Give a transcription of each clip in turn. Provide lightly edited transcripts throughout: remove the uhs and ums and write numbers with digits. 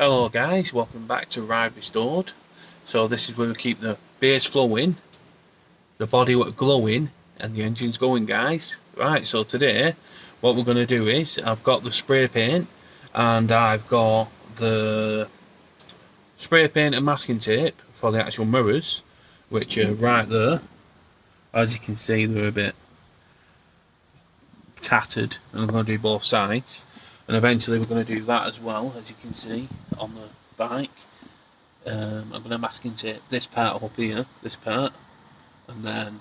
Hello guys, welcome back to Ride Restored. So this is where we keep the base flowing, the body glowing and the engines going, guys. Right, so today what we're going to do is I've got the spray paint and I've got the spray paint and masking tape for the actual mirrors, which are right there. As you can see, they're a bit tattered, and I'm going to do both sides, and eventually we're going to do that as well, as you can see on the bike. I'm going to masking tape this part up here, this part, and then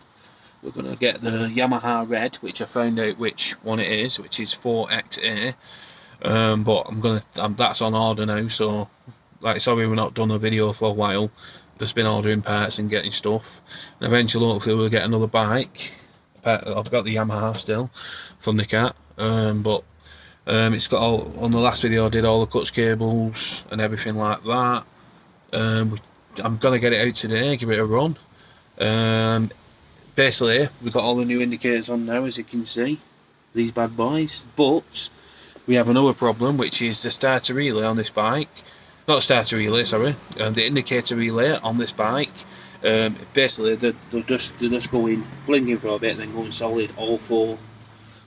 we're going to get the Yamaha red, which I found out which one it is, which is 4XA. But that's on order now, so sorry we're not done a video for a while. Just been ordering parts and getting stuff, and eventually hopefully we'll get another bike. I've got the Yamaha still, Thundercat, but it's got all, on the last video I did all the clutch cables and everything like that. I'm gonna get it out today, give it a run. Basically we've got all the new indicators on now, as you can see, these bad boys, but we have another problem, which is the starter relay on this bike. Not starter relay, sorry, the indicator relay on this bike. Basically they're just going blinking for a bit and then going solid all four.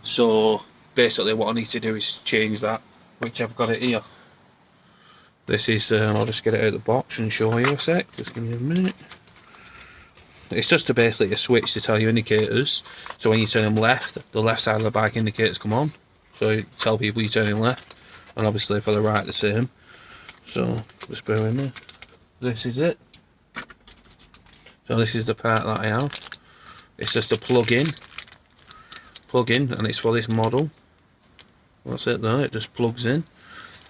So basically what I need to do is change that, which I've got it here. This is I'll just get it out of the box and show you a sec, just give me a minute. It's just basically a switch to tell you indicators, so when you turn them left, the left side of the bike indicators come on, so you tell people you're turning left, and obviously for the right the same. So just bear with me. This is it. So this is the part that I have. It's just a plug-in, and it's for this model. That's it there, it just plugs in,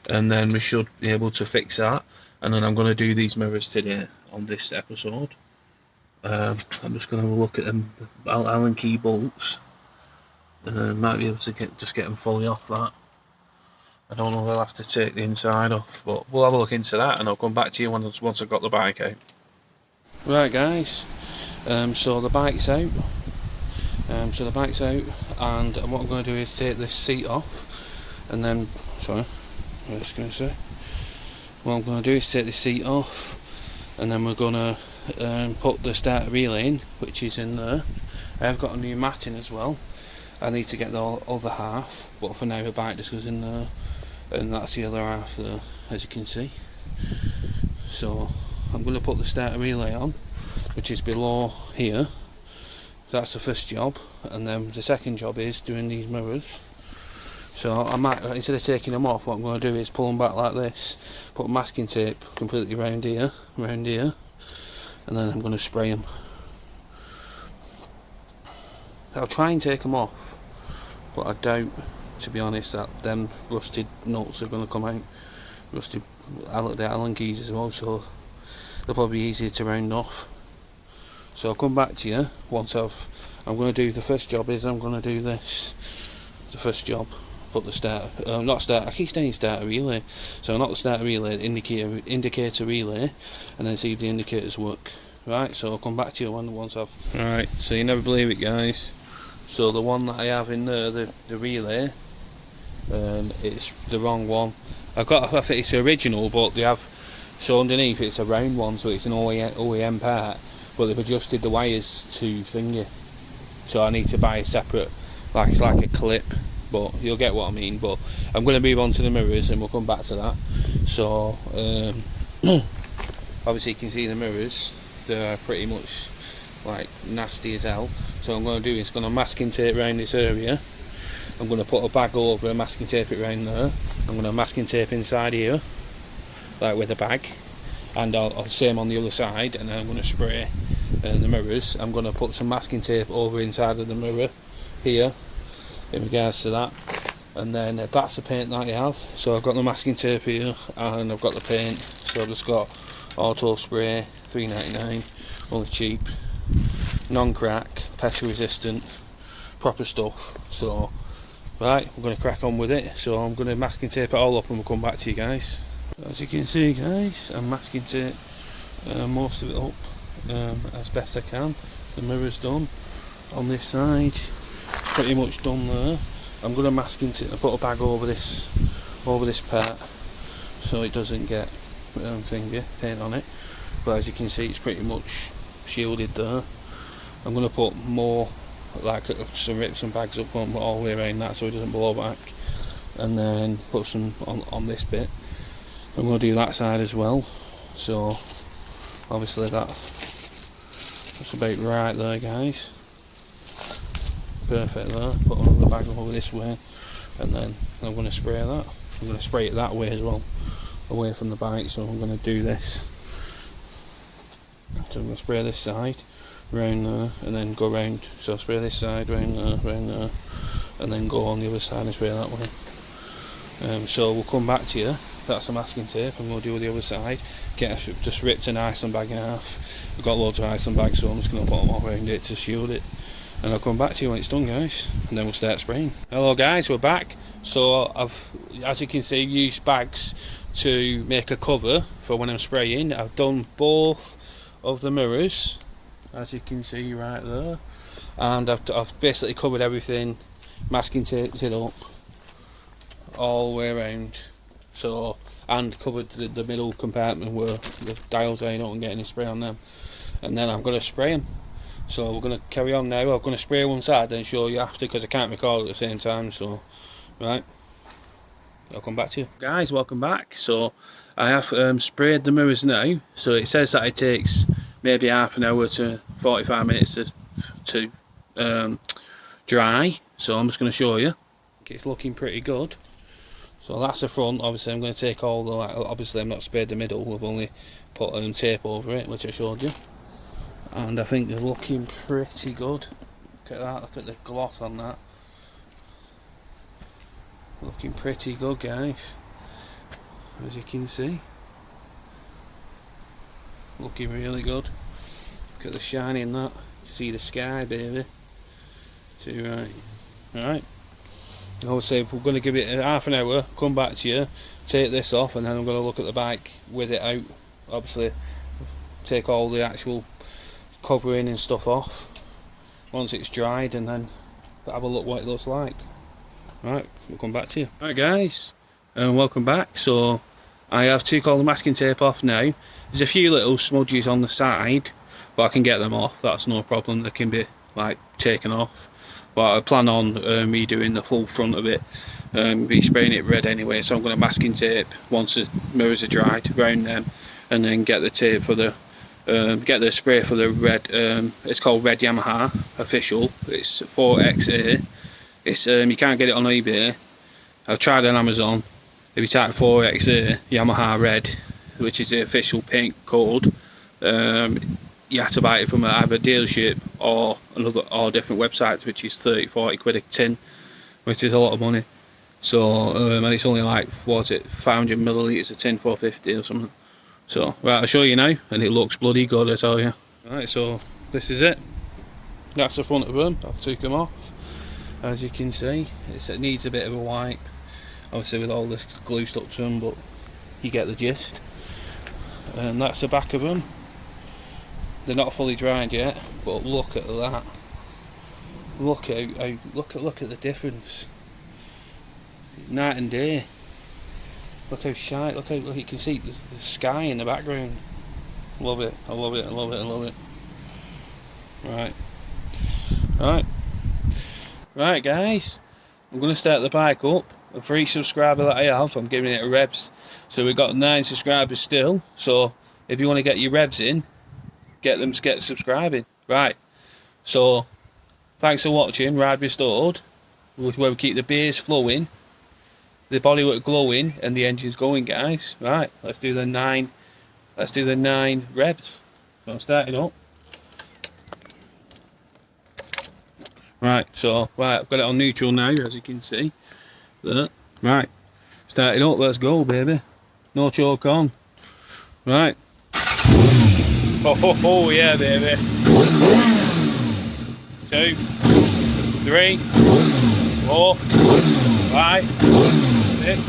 and then we should be able to fix that. And then I'm going to do these mirrors today on this episode. I'm just going to look at them Allen key bolts. Might be able to get them fully off that. I don't know if I'll have to take the inside off, but we'll have a look into that, and I'll come back to you once I've got the bike out. Right guys, so the bike's out. And what I'm going to do is take this seat off, and then, what I'm going to do is take the seat off, and then we're going to put the starter relay in, which is in there. I've got a new mat in as well. I need to get the other half, but for now the bike just goes in there, and that's the other half there, as you can see. So I'm going to put the starter relay on, which is below here. That's the first job, and then the second job is doing these mirrors. So I might, instead of taking them off, what I'm going to do is pull them back like this, put masking tape completely round here, and then I'm going to spray them. I'll try and take them off, but I doubt, to be honest, that them rusted nuts are going to come out. Rusted the Allen keys as well, so they'll probably be easier to round off. So I'll come back to you once I'm going to do the first job. I'm going to do this, the first job, put the starter, not starter, I keep saying starter relay, so not the starter relay, indicator relay, and then see if the indicators work. Right, so I'll come back to you once I've... Right, so you never believe it guys, so the one that I have in there, the relay, it's the wrong one. I think it's the original, but they have, so underneath it's a round one, so it's an OEM part, but they've adjusted the wires to thingy, so I need to buy a separate, it's like a clip, but you'll get what I mean. But I'm going to move on to the mirrors and we'll come back to that. So obviously you can see the mirrors, they're pretty much like nasty as hell. So what I'm going to do is going to masking tape around this area. I'm going to put a bag over and masking tape it around there. I'm going to masking tape inside here, like with a bag, and I'll same on the other side, and then I'm going to spray the mirrors. I'm going to put some masking tape over inside of the mirror here in regards to that, and then that's the paint that I have. So I've got the masking tape here and I've got the paint, so I've just got auto spray, $3.99, only cheap, non-crack, petrol resistant, proper stuff. So right, we're going to crack on with it. So I'm going to masking tape it all up and we'll come back to you guys. As you can see guys, I'm masking tape most of it up as best I can. The mirror's done on this side, pretty much done there. I'm going to masking tape, put a bag over this part, so it doesn't get paint on it. But as you can see, it's pretty much shielded there. I'm going to put more, like some rips and bags up on all the way around that so it doesn't blow back, and then put some on this bit. I'm going to do that side as well, so obviously that's about right there, guys. Perfect there. Put another bag over this way, and then I'm going to spray that. I'm going to spray it that way as well, away from the bike. So I'm going to do this. So I'm going to spray this side round there, and then go round. So spray this side round there, and then go on the other side and spray that way. So we'll come back to you. That's the masking tape, and we'll do the other side. Just ripped an iceland bag in half. We've got loads of iceland bags, so I'm just going to put them all around it to shield it. And I'll come back to you when it's done, guys, and then we'll start spraying. Hello guys, we're back. So as you can see, used bags to make a cover for when I'm spraying. I've done both of the mirrors, as you can see right there, and I've basically covered everything, masking taped it up all the way around. So, and covered the middle compartment where the dials are, you don't get any spray on them. And then I'm going to spray them. So we're going to carry on now. I'm going to spray one side then show you after, because I can't record at the same time. So, right, I'll come back to you. Guys, welcome back. So I have sprayed the mirrors now. So it says that it takes maybe half an hour to 45 minutes to dry. So I'm just going to show you. It's looking pretty good. So that's the front. Obviously I'm going to take all the, obviously I'm not sprayed the middle, I've only put tape over it, which I showed you. And I think they're looking pretty good. Look at that, look at the gloss on that. Looking pretty good, guys, as you can see. Looking really good. Look at the shine in that. See the sky, baby. See, right. Alright. I would say we're going to give it half an hour, come back to you, take this off, and then I'm going to look at the bike with it out. Obviously take all the actual covering and stuff off once it's dried, and then have a look what it looks like. Right, we'll come back to you. Right guys, and welcome back. So I have took all the masking tape off now. There's a few little smudges on the side, but I can get them off, that's no problem. They can be like taken off. But I plan on redoing the full front of it, be spraying it red anyway, so I'm going to masking tape once the mirrors are dried around them, and then get the tape for the get the spray for the red. It's called Red Yamaha Official. It's 4XA. It's you can't get it on eBay. I've tried it on Amazon. If you type 4XA Yamaha Red, which is the official paint code, you have to buy it from either a dealership or different websites, which is 30-40 quid a tin, which is a lot of money. So and it's only like, what's it, 500 millilitres a tin, 450 or something. So right, I'll show you now, and it looks bloody good, I tell you. Right, so this is it. That's the front of them. I've took them off. As you can see, it needs a bit of a wipe, obviously with all this glue stuck to them, but you get the gist. And that's the back of them. They're not fully dried yet, but look at that. Look at the difference. Night and day. Look how shiny. Look, you can see the sky in the background. Love it. I love it. I love it. I love it. Right, guys. I'm going to start the bike up. And for each subscriber that I have, I'm giving it a revs. So we've got 9 subscribers still. So if you want to get your revs in, get them to get subscribing. Right, so thanks for watching Ride Restored, where we keep the beers flowing, the bodywork glowing, and the engines going, guys. Right, let's do the 9 revs. So I'm starting up. Right, so I've got it on neutral now, as you can see there. Right, starting up, let's go, baby. No choke on. Right. Oh yeah, baby. 2, 3, 4, 5, 6,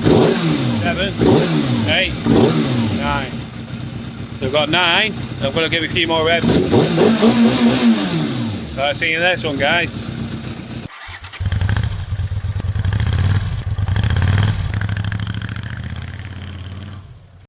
7, 8, 9. So we've got 9. I'm going to give a few more revs. So I'll see you in the next one, guys.